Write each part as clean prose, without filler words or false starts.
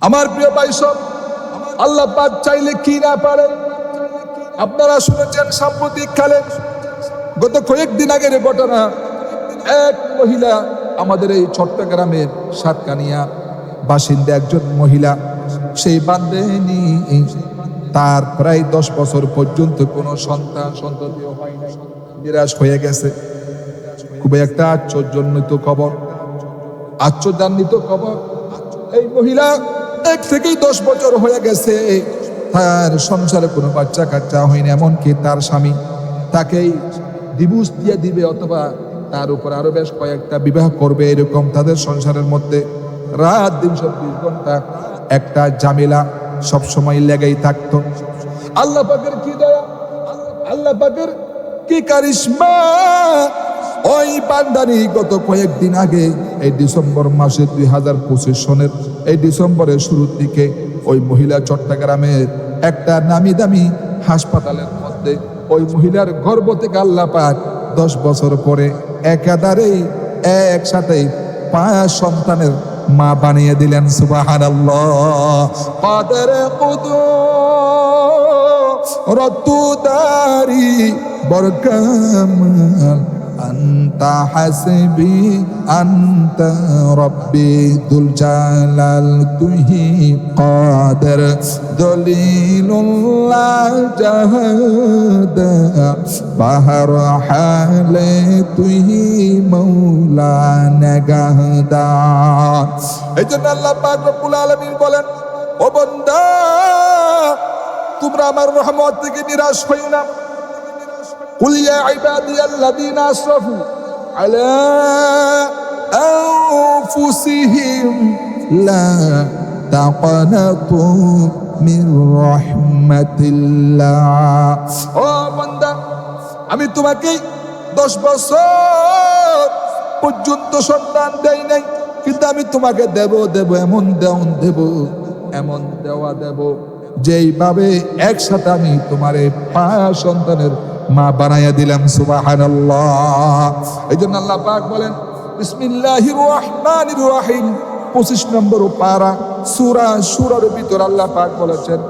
আমার প্রিয় ভাই সব, আল্লাহ পাক চাইলে কি না পারে। আপনারা শুনেছেন সাম্প্রতিক কালে, গত কয়েকদিন আগের ঘটনা, এক মহিলা, আমাদের এই চট্টগ্রামের সাতকানিয়া বাসিন্দা একজন মহিলা, সেই বান্দেনি তার প্রায় 10 বছর পর্যন্ত কোনো সন্ততিও হয় নাই, নিরাশ হয়ে গেছে। খুবই একটা আশ্চর্যান্বিত খবর, আশ্চর্যান্বিত খবর। এই মহিলা 1 থেকে 10 বছর হয়ে গেছে, তার সংসারে কোনো বাচ্চা কাচ্চা হয়নি, এমনকি তার স্বামী তাকেই ডিভোর্স দিয়ে দিবে অথবা তার উপর আরো বেশ কয়েকটা বিবাহ করবে, এরকম তাদের সংসারের মধ্যে রাত দিন 24 ঘন্টা একটা ঝামেলা সবসময় লেগেই থাকতো। আল্লাহ পাকের কি দয়া, আল্লাহ পাকের কি কারিশমা। ওই বান্দানি গত কয়েকদিন আগে, এই ডিসেম্বর মাসে 2025 সনের এই ডিসেম্বরের শুরুর দিকে, ওই মহিলা চট্টগ্রামের একটা নামি দামি হাসপাতালের মধ্যে ওই মহিলার গর্ভ থেকে আল্লাহ পাক 10 বছর পরে একাধারেই একসাথে 5 সন্তানের মা বানিয়ে দিলেন। সুবহানাল্লাহ। কাদের কুদরতুদারি বরকামাল আনতা হাসবি আনতা রব্বি দুল জালাল তুহি কাদের দলিলুল্লাহ জাহাদ বাহর হালে তুহি মৌলা নাগাহদার। এই জন্য আল্লাহ পাক রব্বুল আলামিন বলেন, ও বান্দা, তোমরা আমার রহমত থেকে নিরাশ হইও না। কুল ইয়া ইবাদিয়াল্লাযীনা আসরাফু আলা আনফুসিহিম লা তাকনাতু মির রাহমাতিল্লাহ। ও বান্দা, আমি তোমাকে 10 বছর পর্যন্ত সন্তান দেই নাই, কিন্তু আমি তোমাকে দেব এমন দেব যেইভাবে একসাথে আমি তোমার 5 সন্তানের মা বানাইয়া দিলাম। সুবহানাল্লাহ। এই জন্য আল্লাহ পাক বলেন, বিসমিল্লাহির রহমানির রহিম, 25 নম্বর পারা সূরা শুরার ভিতর আল্লাহ পাক বলেছেন,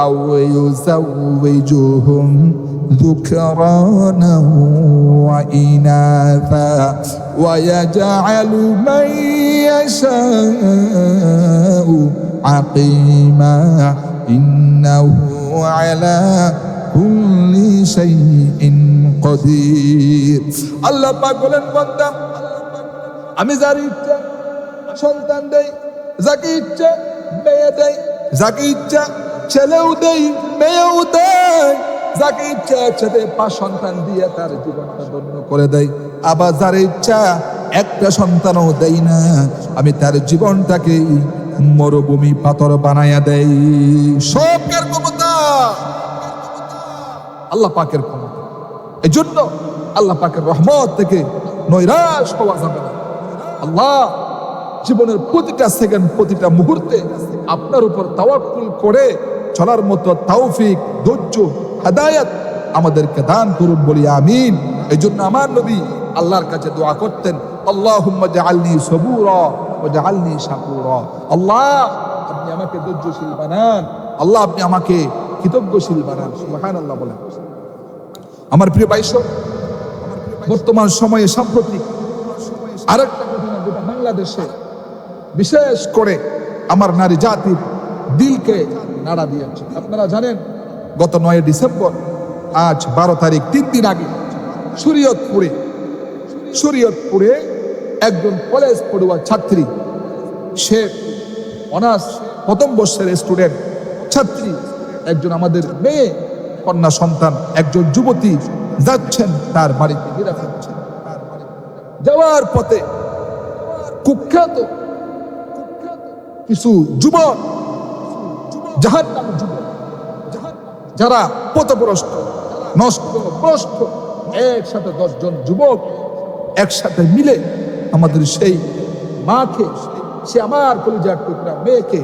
আও ইউযাওয়িজুহুম যুকরানা ওয়া ইনাথা ওয়া ইয়াজআলু মান ইয়াশাউ আকিমা ইন্নাহু আলা কুল্লি শাইইন কাদির। আল্লাহ পাক বলেন, বান্দা, আমি যার ইচ্ছা সন্তান দেই, যাকে ইচ্ছা মেয়ে দেই, যাকে ইচ্ছা ছেলেও দেই মেয়েও দেই, যাকে ইচ্ছা একসাথে 5 সন্তান দিয়ে তার জীবনটা ধন্য করে দেয়। আবার যার ইচ্ছা একটা সন্তানও দেই না, আমি তার জীবনটাকে মরুভূমি পাথর বানায়া দেই। সব কার ক্ষমতা? আল্লাহ পাকের ক্ষমতা। এই জন্য আল্লাহ পাকের রহমত থেকে নৈরাশ হওয়া যাবে না। আল্লাহ জীবনের প্রতিটা সেকেন্ড, প্রতিটা মুহূর্তে আপনার উপর তাওয়াক্কুল করে চলার মতো তৌফিক, ধৈর্য, হেদায়েত আমাদেরকে দান করুন, বলি আমিন। এই জন্য আমার নবী আল্লাহর কাছে দোয়া করতেন, আল্লাহুম্মা জাআলনি সবুরা ওয়া জাআলনি শাকুরা। আল্লাহ, আপনি আমাকে ধৈর্যশীল বানান, আল্লাহ আপনি আমাকে কৃতজ্ঞশীল বানান। সুবহানাল্লাহ বলেন। আমার প্রিয় ভাই সব, বর্তমান সময়ে সাম্প্রতিক আরেকটা ঘটনা যেটা বাংলাদেশে বিশেষ করে আমার নারী জাতির দিলকে নাড়া দিয়েছে। আপনারা জানেন, গত 9 ডিসেম্বর, আজ 12 তারিখ, 3 দিন আগে শরীয়তপুরে একজন কলেজ পড়ুয়া ছাত্রী, সে অনার্স প্রথম বর্ষের স্টুডেন্ট ছাত্রী, একজন আমাদের মেয়ে কন্যা সন্তান, একজন যুবতী যাচ্ছেন তার বাড়িতে গিরাফ হচ্ছেন। যাওয়ার পথে কুখ্যাত কিছু যুবক, জাহান্নামী যুবক, যারা পথভ্রষ্ট, নষ্ট, ভ্রষ্ট, একসাথে 10 জন যুবক একসাথে মিলে আমাদের সেই মাকে, সে আমার কলিজার টুকরা মেয়েকে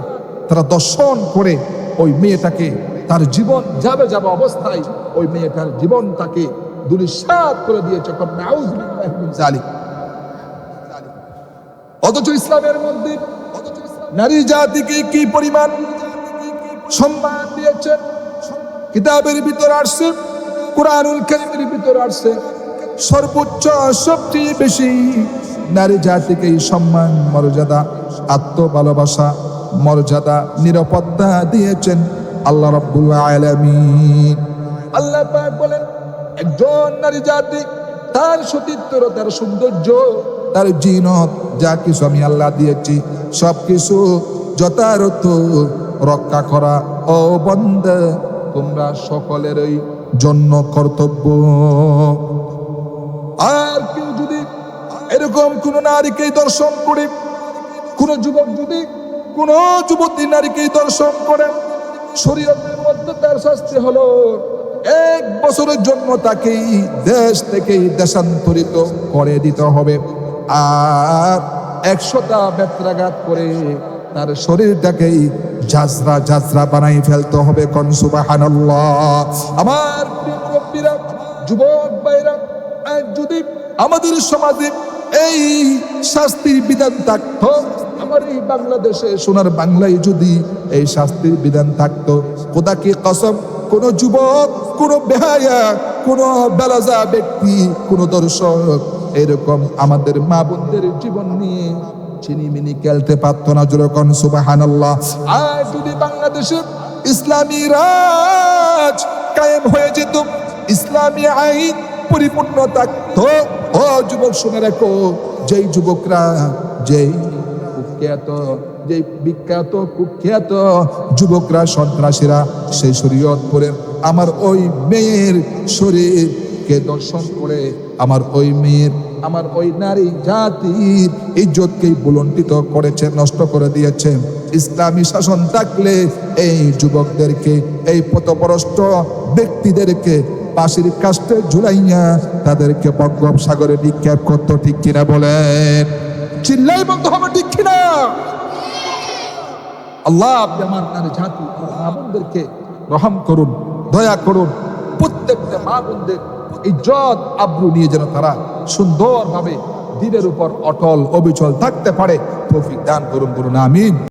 তারা দর্শন করে ওই মেয়েটাকে, তার জীবন যাবে অবস্থায় ওই মেয়েটার জীবনটাকে দুলিশাত করে দিয়েছে। নাউযুবিল্লাহি মিন যালিক। অথচ ইসলামের মধ্যে নারী জাতিকে কি পরিমাণ সম্মান দিয়েছেন। কিতাবের ভিতর আসছে, কুরআনুল কারীমের ভিতর আসছে, সর্বোচ্চ সবচেয়ে বেশি নারী জাতিকে সম্মান, মর্যাদা, আত্মভালোবাসা, মর্যাদা, নিরাপত্তা দিয়েছেন আল্লাহ রাব্বুল আলামিন। আল্লাহ পাক বলেন, একজন নারী জাতি তার সতীত্ব, তার সৌন্দর্য, তার জিনত, যা কিছু আমি আল্লাহ দিয়েছি সবকিছু যথাযথ রক্ষা করা ও বান্দা তোমরা সকলেরই জন্য কর্তব্য। আর কেউ যদি এরকম কোন নারীকে দর্শন করে, কোন যুবক যদি কোন যুবতী নারীকে দর্শন করে, শরীয়তের মধ্যে তার শাস্তি হলো 1 বছরের জন্য তাকে দেশ থেকে দেশান্তরিত করে দিতে হবে, আর 100টা বেত্রাঘাত করে তার শরীরটাকে জাজরা জাজরা বানাই ফেলতে হবে। কোন সুবহানাল্লাহ। আমার প্রিয় মুরব্বীরা, যুবক ভাইরা, যদি আমাদের সমাজে এই শাস্তির বিধান থাকতো, আমার এই বাংলাদেশে সোনার বাংলায় যদি এই শাস্তির বিধান থাকতো, খোদা কি কসম, কোন যুবক, কোন বেহায়া, কোন বেলাজা ব্যক্তি, কোন দর্শক এরকম আমাদের মা বোনদের জীবন নিয়ে চিনিমিনি খেলতে পারতো না। যেরকম সুবহানাল্লাহ। আর যদি বাংলাদেশে ইসলামী রাজ কায়েম হয়ে যেত, ইসলামী আইন পরিপূর্ণ থাকতো, ও যুবক শুনে রাখো, যেই যুবকরা, যেই বিখ্যাত কুখ্যাত যুবকরা, সন্ত্রাসীরা সেই শরীয়তপুরের আমার ওই মেয়ের শরীরকে দর্শন করে আমার ওই মেয়ের, আমার ওই নারী জাতির ইজ্জতকেই বুলন্ডিত করেছে, নষ্ট করে দিয়েছে। ইসলামী শাসন থাকলে এই যুবকদেরকে, এই পথভ্রষ্ট ব্যক্তিদেরকে পাশের কাস্টে ঝুলাইয়া তাদেরকে বঙ্গোপসাগরে নিক্ষেপ করতো। ঠিক কিনা বলেন? চিল্লাই বন্ধ হবে, ঠিক কিনা? আল্লাহ আপনি আমার নারী জাতি, মা বোনদেরকে রহম করুন, দয়া করুন। প্রত্যেকটা মা বোনদের ইজ্জত আব্রু নিয়ে যেন তারা সুন্দরভাবে দিনের উপর অটল অবিচল থাকতে পারে, তৌফিক দান করুন, আমিন।